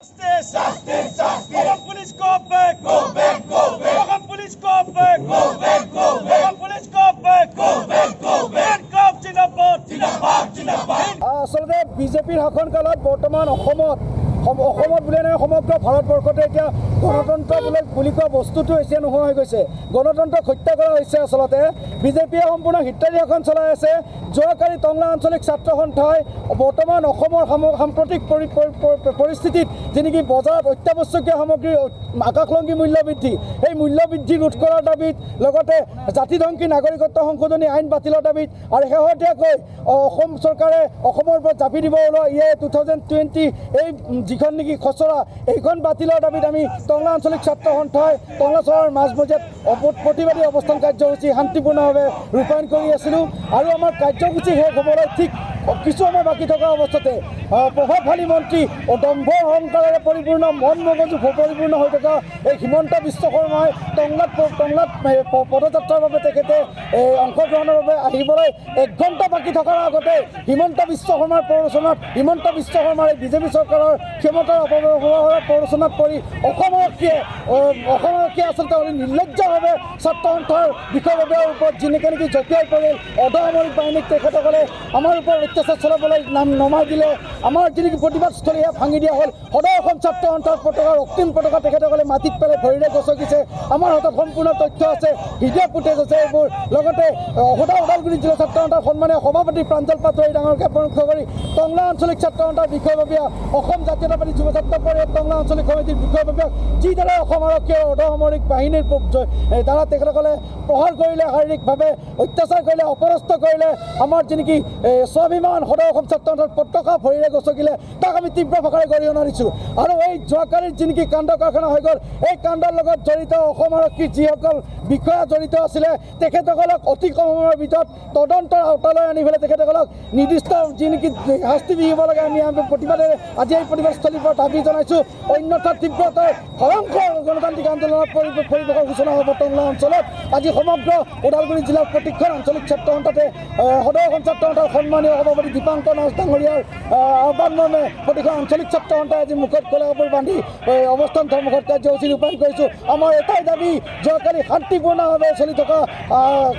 Justice! Justice! Justice! Police go back! Go back! Go back! Police go back! Go back! Go back! Police go back! Go back! Go back! Handcuff Jinabad! Jinabad! Jinabad! আসলে বিজেপিৰ শাসনকালত বৰ্তমান অসমত বুলিয়ে নহয় সমগ্ৰ ভাৰতবৰ্ষতে এতিয়া গণতন্ত্ৰ বুলি কোৱা বস্তুটো এতিয়া নোহোৱা হৈ গৈছে। গণতন্ত্ৰক হত্যা কৰা হৈছে। আচলতে বিজেপিয়ে সম্পূৰ্ণ হিতাৰী শাসন চলাই আছে। যোৱাকালি টংলা আঞ্চলিক ছাত্ৰ সন্থাই বৰ্তমান অসমৰ সাম্প্ৰতিক পৰিস্থিতিত যেনেকৈ বজাৰত অত্যাৱশ্যকীয় সামগ্ৰীৰ আকাশলংঘী মূল্য বৃদ্ধি, সেই মূল্য বৃদ্ধি ৰোধ কৰাৰ দাবীত লগতে জাতিধ্বংসী নাগৰিকত্ব সংশোধনী আইন বাতিলৰ দাবীত আৰু শেহতীয়াকৈ অসম চৰকাৰে অসমৰ ওপৰত জাপি দিব ওলোৱা 2020 এই যিখন নেকি খচৰা এইখন বাতিলৰ দাবীত আমি টংলা আঞ্চলিক ছাত্ৰ সন্থাই টংলা চহৰৰ মাজমজিয়াত প্ৰতিবাদী অৱস্থান কাৰ্যসূচী শান্তিপূৰ্ণভাৱে ৰূপায়ণ কৰি আছিলোঁ। আৰু আমাৰ কাৰ্যসূচী শেষ হ'বলৈ ঠিক কিছু সময় বাকী থকা অৱস্থাতে প্ৰভাৱশালী মন্ত্ৰী দম্ভ অহংকাৰেৰে পৰিপূৰ্ণ মন মগজু পৰিপূৰ্ণ হৈ থকা এই হিমন্ত বিশ্ব শৰ্মাই টংলাত পদযাত্ৰাৰ বাবে তেখেতে অংশগ্ৰহণৰ বাবে আহিবলৈ 1 ঘণ্টা বাকী থকাৰ আগতে হিমন্ত বিশ্ব শৰ্মাৰ প্ৰৰোচনাত হিমন্ত বিশ্ব শৰ্মাৰ এই বিজেপি চৰকাৰৰ ক্ষমতাৰ অপব্যৱহাৰৰ প্ৰৰোচনাত পৰি অসমৰক্ষীয়ে আচলতে নিৰ্লজ্জভাৱে ছাত্ৰ সন্থাৰ বিষয়ববীয়াৰ ওপৰত যেনেকৈ নেকি জঁপিয়াই পৰিল অৰ্ধসামৰিক বাহিনীক তেখেতসকলে আমাৰ ওপৰত অত্যাচাৰ চলাবলৈ নমাই দিলে। আমাৰ যেনেকৈ প্ৰতিবাদস্থলী সেয়া ভাঙি দিয়া হ'ল। সদৌ অসম ছাত্ৰ সন্থাৰ পতাকা ৰক্তিম পতাকা তেখেতসকলে মাটিত পেলাই ভৰিৰে গছকিছে। আমাৰ হাতত সম্পূৰ্ণ তথ্য আছে, ভিডিঅ' ফুটেজ আছে এইবোৰ। লগতে ওদালগুৰি জিলা ছাত্ৰ সন্থাৰ সন্মানীয় সভাপতি প্ৰাঞ্জল পাটোৱাৰী ডাঙৰকৈ প্ৰমুখ্য কৰি টংলা আঞ্চলিক ছাত্ৰ সন্থাৰ বিষয়ববীয়া অসম জাতীয়তাবাদী যুৱ ছাত্ৰ পৰিষদ টংলা আঞ্চলিক সমিতিৰ বিষয়ববীয়া যিদৰে অসম আৰক্ষীৰ অৰ্ধসামৰিক বাহিনীৰ দ্বাৰা তেখেতসকলে প্ৰহাৰ কৰিলে, শাৰীৰিকভাৱে অত্যাচাৰ কৰিলে, অপৰাস্ত কৰিলে, আমাৰ যেনেকৈ স্বাভিমান সদৌ অসম ছাত্ৰ সন্থাৰ পতাকা ভৰিৰে গছকিলে, তাক আমি তীব্ৰ ভাষাৰে গৰিহণা দিছোঁ। আৰু এই যোৱাকালিৰ যেনেকৈ কাণ্ড কাৰখানা হৈ গ'ল, এই কাণ্ডৰ লগত জড়িত অসম আৰক্ষীৰ যিসকল বিষয়া জড়িত আছিলে তেখেতসকলক অতি কম সময়ৰ ভিতৰত তদন্তৰ আওতালৈ আনি পেলাই তেখেতসকলক নিৰ্দিষ্ট যি নেকি শাস্তি বিহিব লাগে আমি প্ৰতিবাদেৰে আজি এই প্ৰতিবাদস্থলীৰ পৰা দাবী জনাইছোঁ। অন্যথা তীব্ৰতৰ ভয়ংকৰ গণতান্ত্ৰিক আন্দোলনত পৰিৱেশৰ সূচনা হ'ব টংলা অঞ্চলত। আজি সমগ্ৰ ওদালগুৰি জিলাৰ প্ৰতিখন আঞ্চলিক ছাত্ৰ সন্থাতে সদৌ অসম ছাত্ৰ সন্থাৰ সন্মানীয় সভাপতি দীপাংকৰ নাথ ডাঙৰীয়াৰ আহ্বান মৰ্মে প্ৰতিখন আঞ্চলিক ছাত্ৰ সন্থাই আজি মুখত ক'লা কাপোৰ বান্ধি অৱস্থান ধৰ্মঘট কাৰ্যসূচী ৰূপায়ণ কৰিছোঁ। আমাৰ এটাই দাবী, যোৱাকালি শান্তিপূৰ্ণভাৱে চলি থকা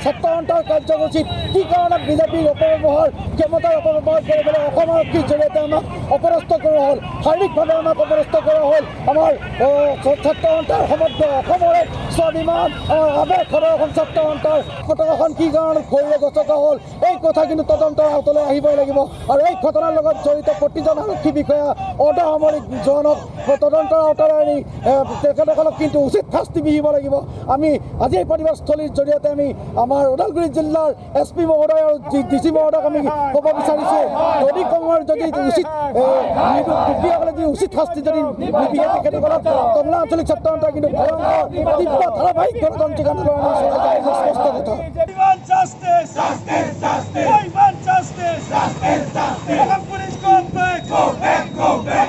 ছাত্ৰ সন্থাৰ কাৰ্যসূচীত কি কাৰণত বিজেপিৰ অপব্যৱহাৰ ক্ষমতাৰ অপব্যৱহাৰ কৰি পেলাই অসম আৰক্ষীৰ জৰিয়তে আমাক অপৰাস্ত কৰা হ'ল, শাৰীৰিকভাৱে আমাক অপৰাস্ত কৰা হ'ল। আমাৰ ছাত্ৰ সন্থাৰ সমগ্ৰ অসমৰ স্বাভিমান আৱেগ সদৌ অসম ছাত্ৰ সন্থাৰ পতাকাখন কি কাৰণত ভৰিৰে গছকা হ'ল, এই কথা কিন্তু তদন্তৰ আওতালৈ আহিবই লাগিব। আৰু এই ঘটনাৰ লগত জড়িত প্ৰতিজন আৰক্ষী বিষয়া অৰ্ধসামৰিক জনক তদন্তৰ আওতালৈ আনি তেখেতসকলক কিন্তু উচিত শাস্তি বিহিব লাগিব। আমি আজি এই প্ৰতিবাদস্থলীৰ জৰিয়তে আমি আমাৰ ওদালগুৰি জিলাৰ SP মহোদয় আৰু DC মহোদয়ক আমি ক'ব বিচাৰিছোঁ, যদি সময়ৰ যদি উচিত দোষীসকলে যদি উচিত শাস্তি যদি নিবিহে তেখেতসকলক টংলা আঞ্চলিক ছাত্ৰ সন্থাই কিন্তু ভয়ংকৰ তীব্ৰ ধাৰাবাহিক গণতান্ত্ৰিক আন্দোলন স্পষ্ট কথা। Justice! Justice! Justice!